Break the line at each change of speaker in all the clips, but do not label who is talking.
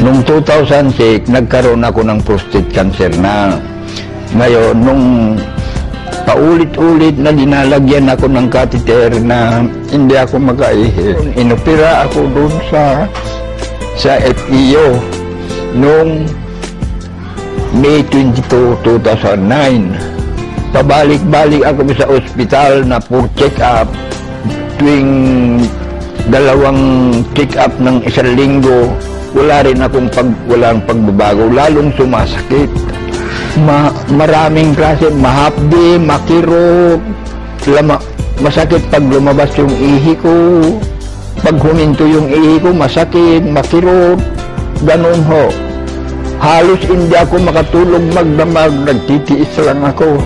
Noong 2006, nagkaroon ako ng prostate cancer na. Ngayon, nung paulit-ulit na dinalagyan ako ng catheter na hindi ako makaihi. Inopera ako doon sa FEO noong May 22, 2009. Pabalik-balik ako sa ospital na for check-up. Tuwing dalawang check-up ng isang linggo, wala rin akong walang pagbabago, lalong sumasakit. Maraming klase, mahapdi, makirot, masakit pag lumabas yung ihi ko, pag huminto yung ihi ko, masakit, makirot, ganun ho. Halos hindi ako makatulog magdamag, nagtitiis lang ako.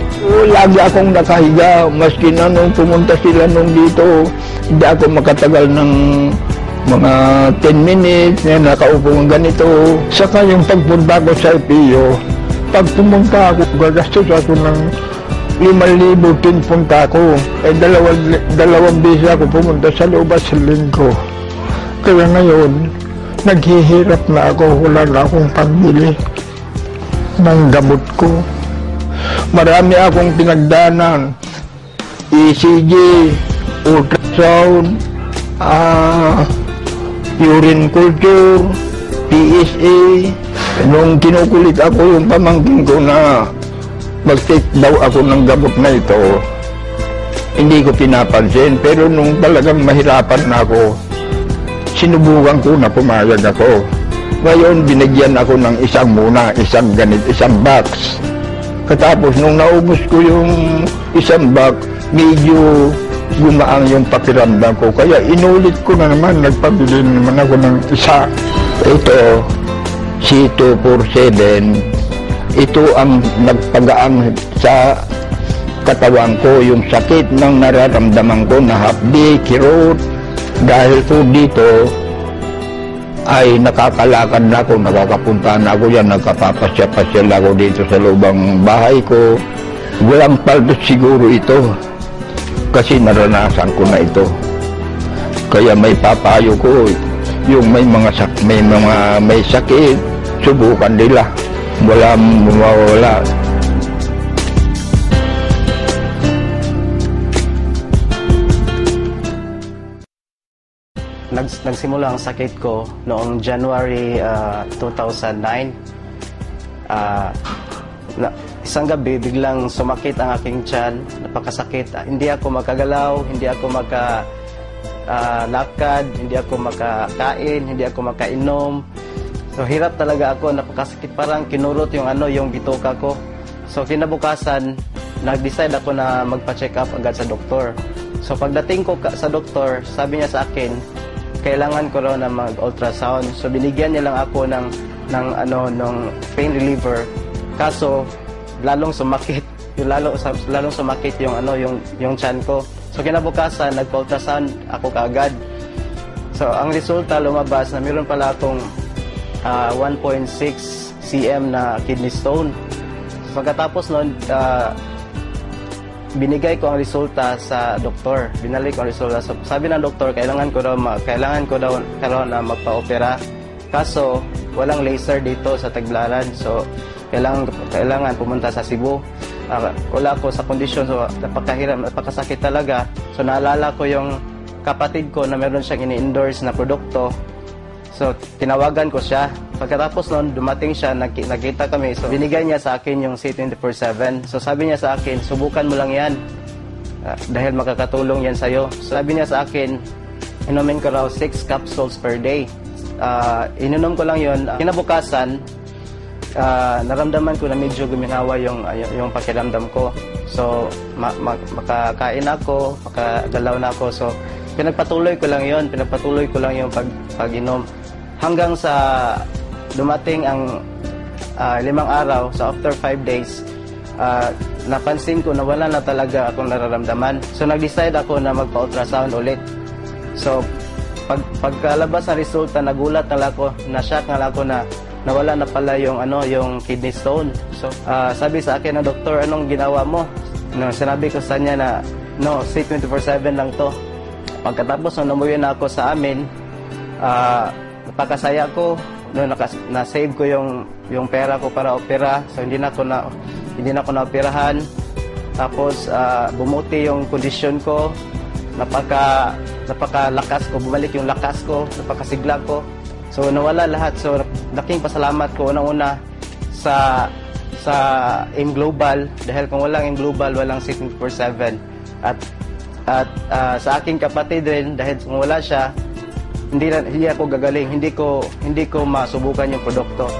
Lagi akong nakahiga, maski na nung pumunta sila nung dito, hindi ako makatagal ng mga 10 minutes na nakaupo ng ganito. Saka yung pagpunta ko sa FEO, pag pumunta ako, gagastos ako ng 5,000 pinpunta ko. Dalawang beses ako pumunta sa loob sa linggo. Kaya ngayon, naghihirap na ako, wala na akong pagbili ng gamot ko. Marami akong pinagdanan, ECG, ultrasound, urine culture, PSA. Nung kinukulit ako yung pamangkin ko na mag-take daw ako ng gamot na ito, hindi ko pinapansin. Pero nung talagang mahirapan na ako, sinubukan ko na pumayag ako. Ngayon, binigyan ako ng isang box. Katapos, nung naubos ko yung isang box, medyo gumaang yung pakiramdam ko. Kaya inulit ko na naman, nagpabili naman ako ng isa. Ito, C247, ito ang nagpagaang sa katawan ko, yung sakit ng nararamdaman ko na hapdi, kirot. Dahil po dito ay nakakalakad na ako, nakakapunta na ako yan, nagkapapasya-pasya ako dito sa lubang bahay ko. Walang paldos siguro ito kasi naranasan ko na ito. Kaya may papayo ko, yung may sakit, subukan nila. Walang mawawala.
Nagsimula ang sakit ko noong January 2009. Isang gabi, biglang sumakit ang aking tiyan. Napakasakit. Hindi ako makagalaw, hindi ako makalakad, hindi ako makakain, hindi ako makainom. So hirap talaga ako, napakasakit, parang kinurot yung bituka ko. So kinabukasan, nag-decide ako na magpa-check up agad sa doktor. So pagdating ko sa doktor, sabi niya sa akin, kailangan ko raw na mag-ultrasound. So binigyan niya lang ako ng pain reliever. Kaso lalong sumakit, lalong sumakit yung tiyan ko. So kinabukasan, nagpa-ultrasound ako kaagad. So ang resulta lumabas na meron pala akong 1.6 cm na kidney stone. So, pagkatapos noon, binigay ko ang resulta sa doktor. Binalik ko ang resulta. So, sabi ng doktor, kailangan ko daw na magpa-opera. Kaso walang laser dito sa Tagbilaran. So kailangan pumunta sa Cebu. Wala ko sa kondisyon, so napakasakit talaga. So naalala ko yung kapatid ko na meron siyang ini-endorse na produkto. So tinawagan ko siya. Pagkatapos noon, dumating siya, nakita kami. So binigay niya sa akin yung C24/7. So sabi niya sa akin, subukan mo lang yan. Dahil makakatulong yan sa'yo. So sabi niya sa akin, inumin ko raw 6 capsules per day. Ininom ko lang yun. Kinabukasan, naramdaman ko na medyo guminawa yung pakiramdam ko. So makakain ako, makagalaw na ako. So pinagpatuloy ko lang yung pag-inom. Hanggang sa dumating ang 5 araw, so after 5 days, napansin ko na wala na talaga akong nararamdaman. So nag-decide ako na magpa-ultrasound ulit. So pagkalabas ng resulta, nagulat na ako, na-shock na ako na nawala na pala yung kidney stone. So sabi sa akin ng doktor, anong ginawa mo? No, sinabi ko sa niya na no, C24/7 lang to. Pagkatapos nung umuwi na ako sa amin, napakasaya ko, no, na-save ko yung pera ko para opera. So hindi na ako naoperahan. Tapos bumuti yung kondisyon ko. Napakalakas ko, bumalik yung lakas ko, napakasigla ko. So nawala lahat. So laking pasalamat ko unang-una sa AIM Global, dahil kung walang AIM Global, walang 24/7. At sa aking kapatid rin, dahil kung wala siya, hindi ako gagaling, hindi ko masubukan yung produkto.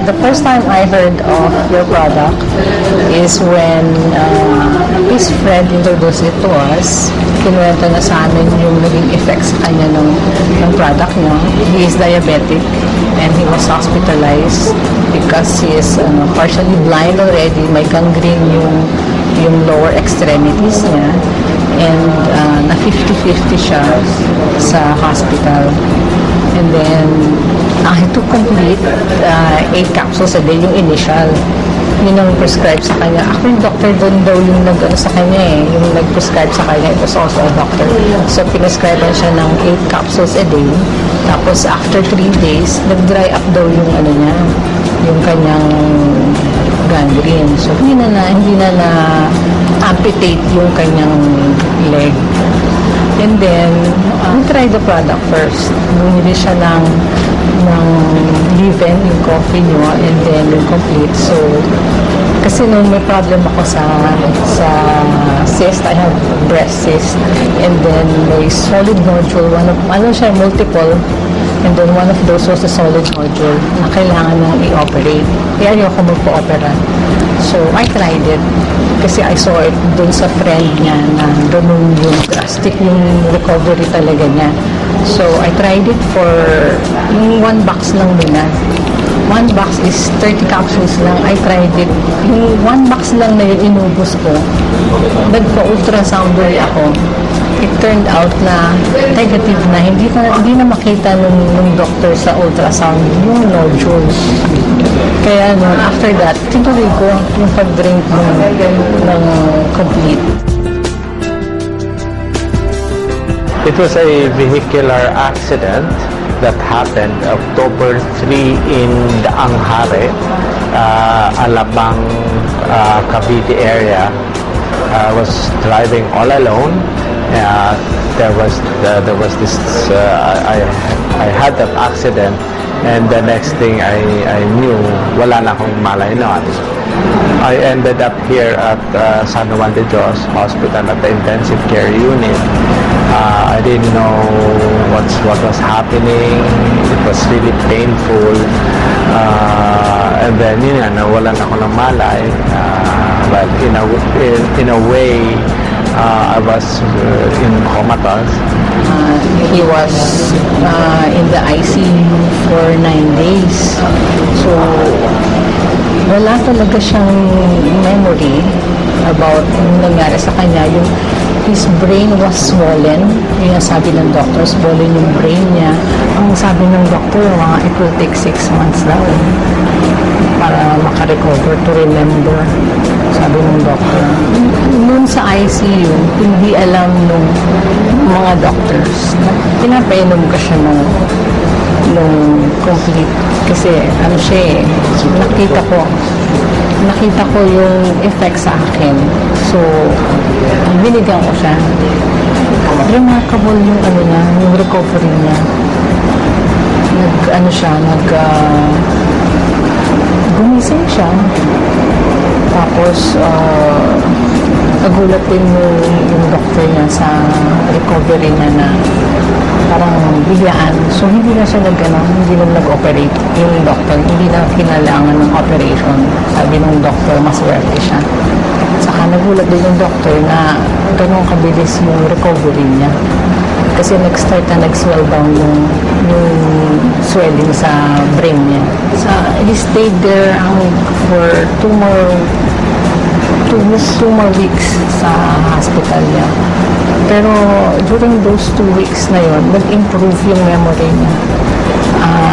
The first time I heard of your product is when his friend introduced it to us. Kinuwento na sa amin yung naging effects sa kanya ng product niya. He is diabetic and he was hospitalized because he is partially blind already. May gangrene yung lower extremities niya. And na 50-50 siya sa hospital. And then, I had to complete 8 capsules a day, yung initial. Yun ang prescribe sa kanya. Ako yung doctor doon daw yung sa kanya yung nag-prescribe sa kanya. It was also a doctor. So, pinescribean siya ng 8 capsules a day. Tapos, after 3 days, nag-dry up daw yung niya, yung kanyang gangrene. So, hindi na amputate yung kanyang leg. And then, we tried the product first. Bumili siya ng leave-in, yung coffee nyo, and then yung complete. So, kasi nung may problem ako sa cyst, I have breast cyst, and then may solid nodule, multiple, and then one of those was a solid nodule na kailangan nang i-operate. Kaya ayoko magpo-opera. So, I tried it. Kasi I saw it dun sa friend niya na ganun yung drastic yung recovery talaga niya. So, I tried it for yung 1 box lang muna. 1 box is 30 capsules lang. I tried it. Yung 1 box lang na yung inubos ko, nagpa-ultrasound ako. It turned out na negative na. Hindi na makita nung doctor sa ultrasound yung nodules. Kaya after that, tinuloy ko yung pag-drink ng complete.
It was a vehicular accident that happened October 3 in the Anghare, Alabang, Cavite area. I was driving all alone. There was this. I had that accident, and the next thing I knew, wala na akong malay noon. I ended up here at San Juan de Dios Hospital at the intensive care unit. I didn't know what was happening. It was really painful. And then nawalan ako ng malay. But in a way, I was in comatose.
He was in the ICU for 9 days. So, wala talaga siyang memory about yung nangyari sa kanya. His brain was swollen. Yung sabi ng doctor, swollen yung brain niya. Ang sabi ng doctor, it will take 6 months daw para makarecover, to remember. Sabi ng doctor. Noon sa ICU, hindi alam nung mga doctors na pinapainom ka siya nung complete. Kasi siya nakita ko yung effect sa akin. So, binigyan ko siya. Remarkable yung yung recovery niya. Gumising siya. Tapos, nagulat din yung doctor niya sa recovery niya na parang biglaan. So, hindi na siya hindi na nag-operate. Yung doctor, hindi na kinailangan ng operation. Sabi ng doctor, maswerte siya. Saka nagulat din yung doctor na ganun kabilis yung recovery niya. Kasi nag-start na nag-swell down yung swelling sa brain niya. So, he stayed there for 2 more weeks sa hospital niya. Pero during those 2 weeks na yon, nag-improve yung memory niya.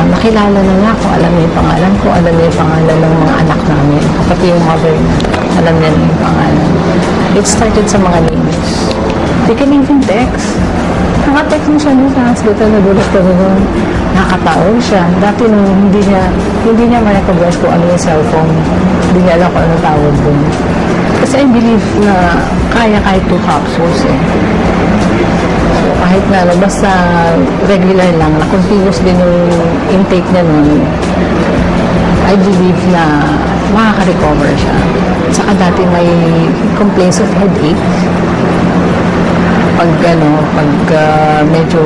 Nakilala na nga ako, alam niya yung pangalan ko, alam niya yung pangalan ng mga anak namin. Pati yung mother niya, alam niya yung pangalan. It started sa mga names. They can even text. Naka-text mo siya doon sa hospital, nagulat ko doon. Nakakataon siya. Dati nung hindi niya ma-recognize kung ano yung cellphone. Hindi niya alam kung ano tawag doon. Kasi I believe na kaya kahit 2 capsules eh. So kahit na basta regular lang, na continuous din yung intake niya noon, I believe na makaka-recover siya. Saka dati may complaints of headache. Pag medyo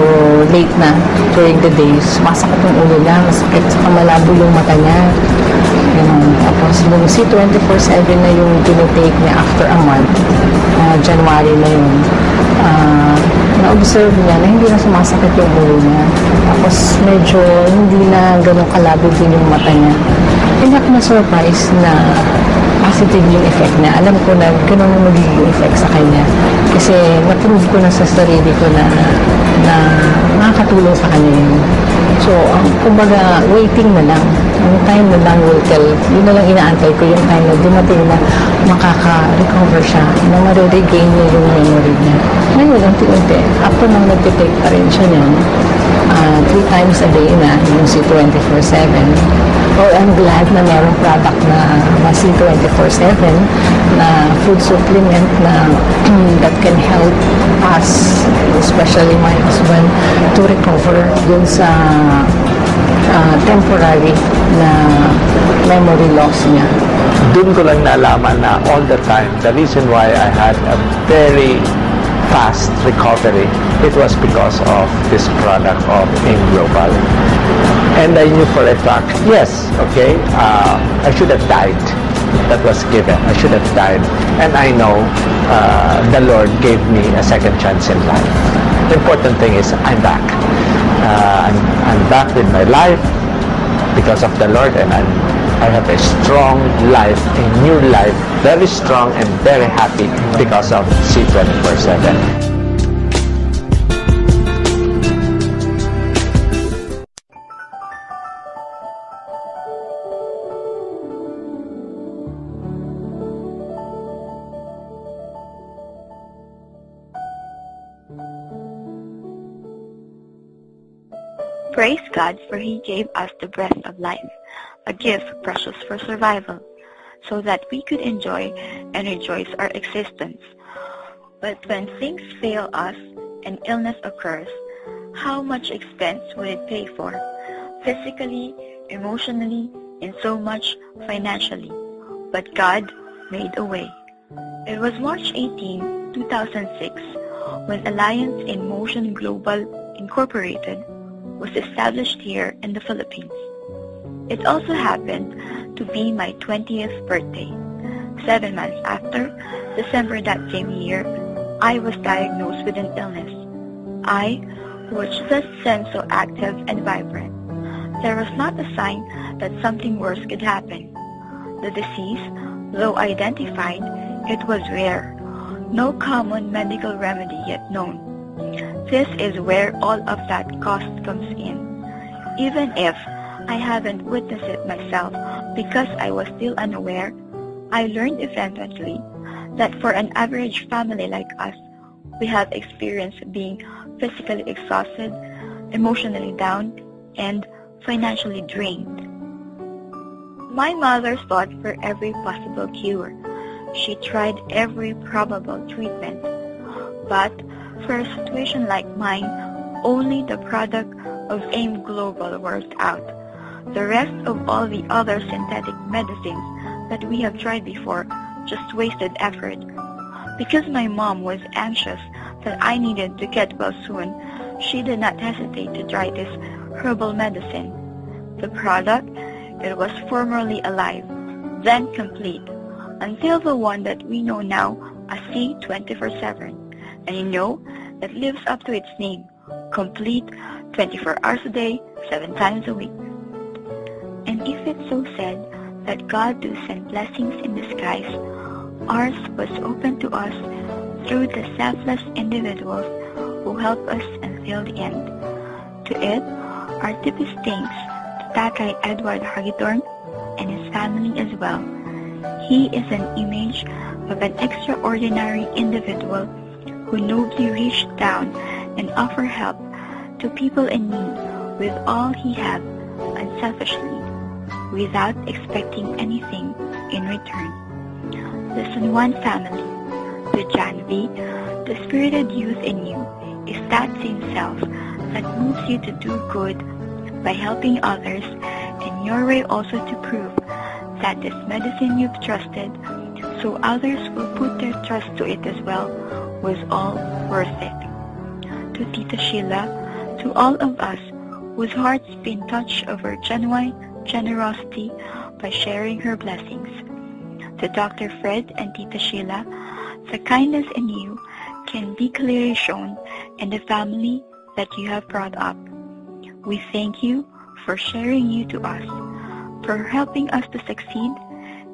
late na during the day, sumasakit yung ulo niya, masakit, saka malabo yung mata niya. Tapos yung C24/7 na yung tinitake niya after a month, January na yun, na-observe niya na hindi na sumasakit yung ulo niya. Tapos medyo hindi na ganun kalabo din yung mata niya. Hindi ako na-surprise na positive yung effect niya. Alam ko na ganun yung magiging effect sa kanya. Kasi na-prove ko na sa sarili ko na nakakatulong sa kanya yun. So, kumbaga, waiting na lang. Yung time na lang will tell. Yun na lang inaantay ko yung time na dumating na makaka-recover siya, na mariregain niya yung memory niya. Ngayon, unti-unti, after nang nagtitake pa rin siya niyan, 3 times a day na, yung C24/7. Well, I'm glad na merong product na C24/7 na food supplement na that can help us, especially my husband, to recover dun sa temporary na memory loss niya.
Doon ko lang nalaman na all the time, the reason why I had a very fast recovery, it was because of this product of AIM Global. And I knew for a fact, yes, okay, I should have died. That was given. I should have died. And I know the Lord gave me a second chance in life. The important thing is I'm back. I'm back with my life because of the Lord, and I have a strong life, a new life, very strong and very happy because of C24/7.
Praise God, for He gave us the breath of life, a gift precious for survival, so that we could enjoy and rejoice our existence. But when things fail us and illness occurs, how much expense would it pay for? Physically, emotionally, and so much financially. But God made a way. It was March 18, 2006, when Alliance in Motion Global Incorporated was established here in the Philippines. It also happened to be my 20th birthday. 7 months after, December that same year, I was diagnosed with an illness. I, who was just then so active and vibrant, there was not a sign that something worse could happen. The disease, though identified, it was rare. No common medical remedy yet known. This is where all of that cost comes in. Even if I haven't witnessed it myself because I was still unaware, I learned eventually that for an average family like us, we have experienced being physically exhausted, emotionally down, and financially drained. My mother fought for every possible cure. She tried every probable treatment. But for a situation like mine, only the product of AIM Global worked out. The rest of all the other synthetic medicines that we have tried before just wasted effort. Because my mom was anxious that I needed to get well soon, she did not hesitate to try this herbal medicine. The product, it was formerly alive, then complete, until the one that we know now as C24/7. And you know, that lives up to its name, complete 24 hours a day, 7 times a week. And if it's so said that God do send blessings in disguise, ours was open to us through the selfless individuals who help us until the end. To it, our deepest thanks to Tatay Edward Hagidorn and his family as well. He is an image of an extraordinary individual who nobly reached down and offered help to people in need with all he had unselfishly, without expecting anything in return. The San Juan family, the Janvi, the spirited youth in you is that same self that moves you to do good by helping others, and your way also to prove that this medicine you've trusted, so others will put their trust to it as well, was all worth it. To Tita Sheila, to all of us whose hearts been touched of her genuine generosity by sharing her blessings. To Dr. Fred and Tita Sheila, the kindness in you can be clearly shown in the family that you have brought up. We thank you for sharing you to us, for helping us to succeed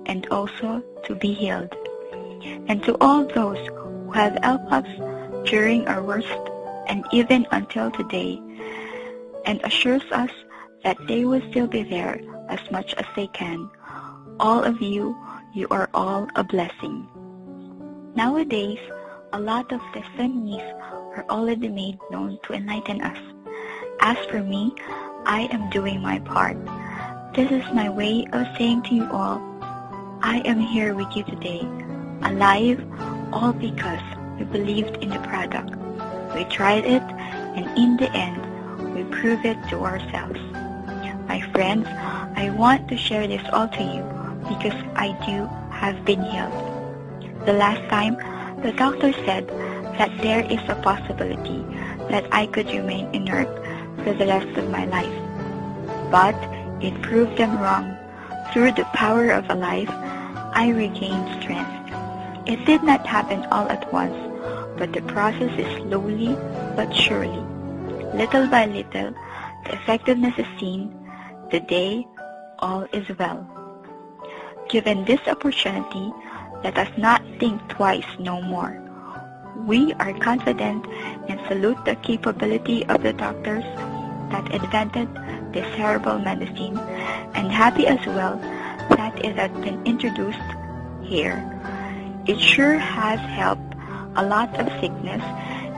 and also to be healed. And to all those who have helped us during our worst and even until today, and assures us that they will still be there as much as they can. All of you, you are all a blessing. Nowadays, a lot of testimonies are already made known to enlighten us. As for me, I am doing my part. This is my way of saying to you all, I am here with you today, alive, all because we believed in the product. We tried it, and in the end, we proved it to ourselves. My friends, I want to share this all to you because I do have been healed. The last time, the doctor said that there is a possibility that I could remain inert for the rest of my life. But it proved them wrong. Through the power of a life, I regained strength. It did not happen all at once, but the process is slowly but surely. Little by little, the effectiveness is seen. Today, all is well. Given this opportunity, let us not think twice no more. We are confident and salute the capability of the doctors that invented this herbal medicine, and happy as well that it has been introduced here. It sure has helped a lot of sickness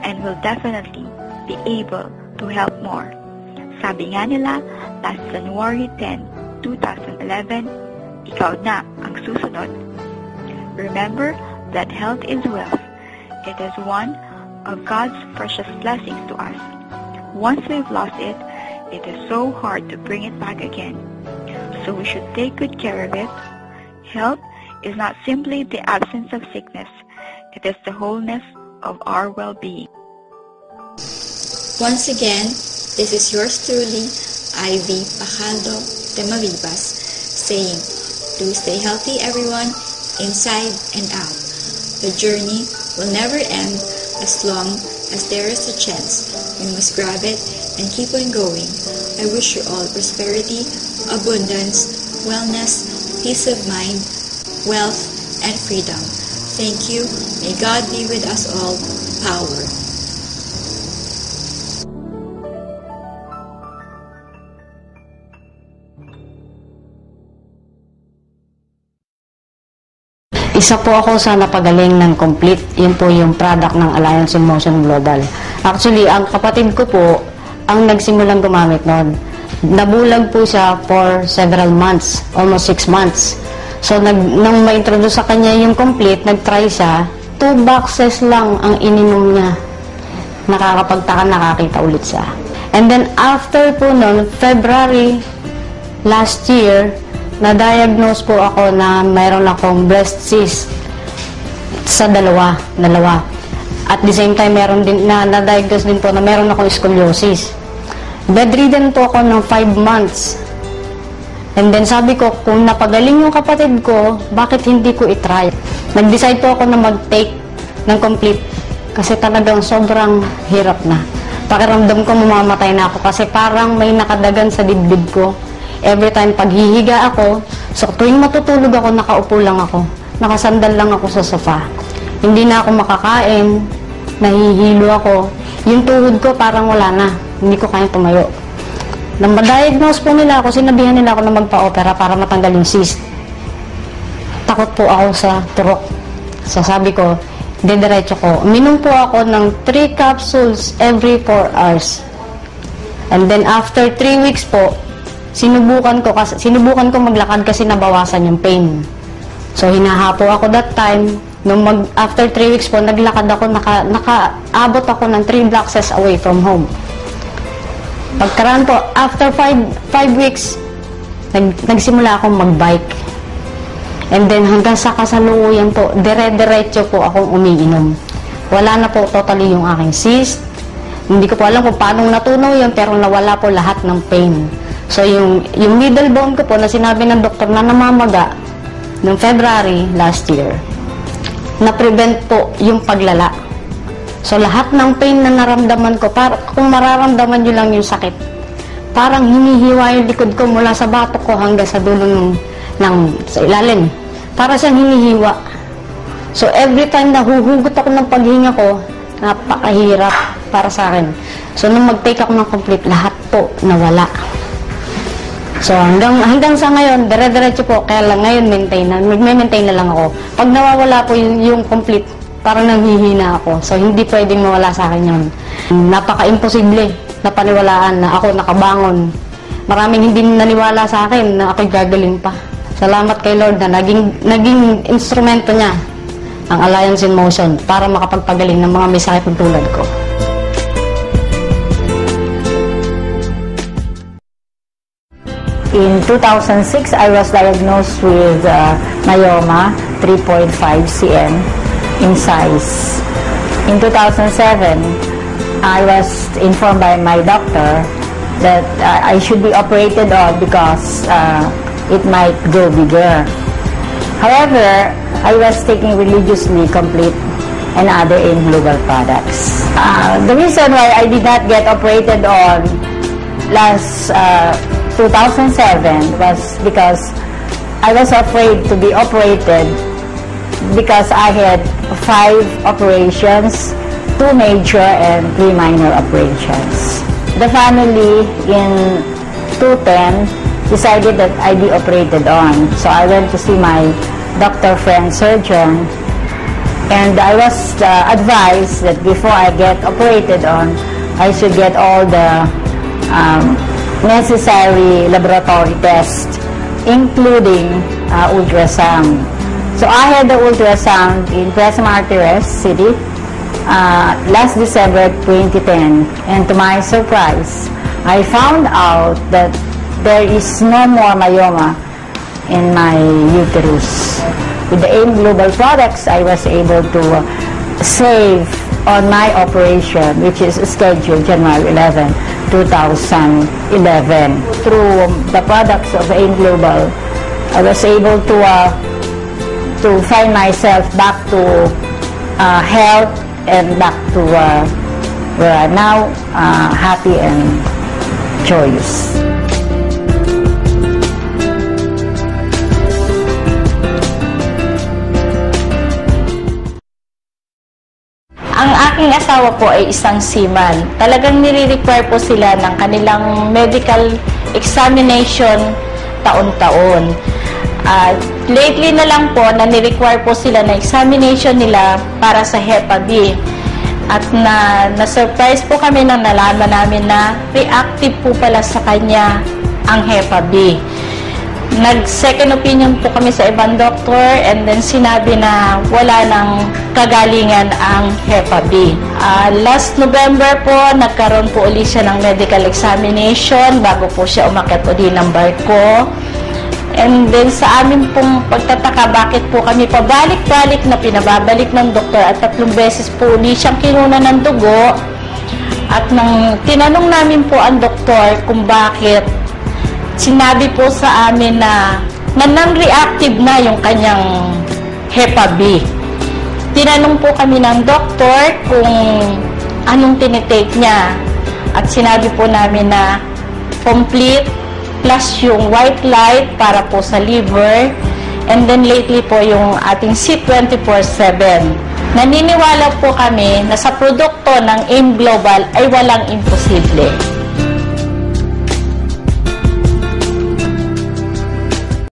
and will definitely be able to help more. Sabi nga nila, last January 10, 2011, ikaw na ang susunod. Remember that health is wealth. It is one of God's precious blessings to us. Once we've lost it, it is so hard to bring it back again. So we should take good care of it. Health is not simply the absence of sickness. It is the wholeness of our well-being.
Once again, this is yours truly, Ivy Pacaldo de Maribas, saying, do stay healthy everyone, inside and out. The journey will never end as long as there is a chance. We must grab it and keep on going. I wish you all prosperity, abundance, wellness, peace of mind, wealth, and freedom. Thank you. May God be with us all. Power.
Isa po ako sa napagaling ng Complete. Yun po yung product ng Alliance in Motion Global. Actually, ang kapatid ko po ang nagsimulang gumamit noon. Nabulag po siya for several months, almost 6 months. So, nung ma-introduce sa kanya yung Complete, nag-try siya, 2 boxes lang ang ininom niya. Nakakapagtaka, nakakita ulit siya. And then, after po noon, February last year, na-diagnose po ako na mayroon akong breast cyst sa dalawa. At the same time, meron din, na-diagnose din po na meron akong scoliosis. Bedridden po ako ng 5 months. And then sabi ko, kung napagaling yung kapatid ko, bakit hindi ko itry? Nag-decide po ako na mag-take ng Complete kasi talagang sobrang hirap na. Pakiramdam ko mamamatay na ako kasi parang may nakadagan sa dibdib ko. Every time paghihiga ako, so tuwing matutulog ako, nakaupo lang ako. Nakasandal lang ako sa sofa. Hindi na ako makakain, nahihilo ako. Yung tuhod ko parang wala na, hindi ko kaya tumayo. Nang ma-diagnose po nila ako, sinabihan nila ako na magpa-opera para matanggal yung cyst. Takot po ako sa turok. So sabi ko, diretso ko. Uminom po ako ng 3 capsules every 4 hours. And then after 3 weeks po, sinubukan ko maglakad kasi nabawasan yung pain. So hinahapo ako that time. After 3 weeks po, naglakad ako, nakaabot ako ng 3 blocks away from home. Pagkaraan po, after 5 weeks, nagsimula akong magbike. And then hanggang sa kasalukuyan po, dire-diretso po akong umiinom. Wala na po totally yung aking cyst. Hindi ko po alam kung paano natunaw yun, pero nawala po lahat ng pain. So yung middle bone ko po na sinabi ng doktor na namamaga noong February last year, na-prevent po yung paglala. So lahat ng pain na naramdaman ko, kung mararamdaman nyo lang yung sakit, parang hinihiwa yung likod ko mula sa batok ko hanggang sa dulo sa ilalim. Para siyang hinihiwa. So every time na huhugot ako ng paghinga ko, napakahirap para sa akin. So nung mag-take ako ng complete, lahat po nawala. So hanggang sa ngayon, dire-diretso po, kaya lang ngayon magme-maintain na lang ako. Pag nawawala po yung complete, parang nanghihina ako. So hindi pwedeng mawala sa akin yun. Napaka-imposible na paniwalaan na ako nakabangon. Maraming hindi naniwala sa akin na ako'y gagaling pa. Salamat kay Lord na naging instrumento niya ang Alliance in Motion para makapagpagaling ng mga may sakit tulad ko.
In 2006, I was diagnosed with myoma, 3.5 cm in size. In 2007, I was informed by my doctor that I should be operated on because it might grow bigger. However, I was taking religiously Complete and other AIM Global products. The reason why I did not get operated on last 2007 was because I was afraid to be operated because I had 5 operations, 2 major and 3 minor operations. The family in 2010 decided that I be operated on. So I went to see my doctor friend surgeon, and I was advised that before I get operated on, I should get all the necessary laboratory tests, including ultrasound. So I had the ultrasound in Quezon Martires City last December 2010, and to my surprise, I found out that there is no more myoma in my uterus. With the AIM Global products, I was able to save on my operation, which is scheduled January 11, 2011. Through the products of AIM Global, I was able to find myself back to health and back to where I'm now happy and joyous.
Ang aking asawa po ay isang seaman. Talagang nire-require po sila ng kanilang medical examination taon-taon. Lately na lang po na ni-require po sila na examination nila para sa Hepa B. At na-surprise po kami nang nalaman namin na reactive po pala sa kanya ang Hepa B. Nag-second opinion po kami sa ibang doktor, and then sinabi na wala nang kagalingan ang Hepa B. Last November po, nagkaroon po ulit siya ng medical examination bago po siya umakyat ulit ng barko. And then sa amin pong pagtataka, bakit po kami pabalik-balik na pinababalik ng doktor at 3 beses po ulit siyang kinuna ng dugo. At nang tinanong namin po ang doktor kung bakit, sinabi po sa amin na non-reactive na yung kanyang Hepa B. Tinanong po kami ng doktor kung anong tinitake niya. At sinabi po namin na Complete plus yung white light para po sa liver, and then lately po yung ating C24/7. Naniniwala po kami na sa produkto ng AIM Global ay walang imposible.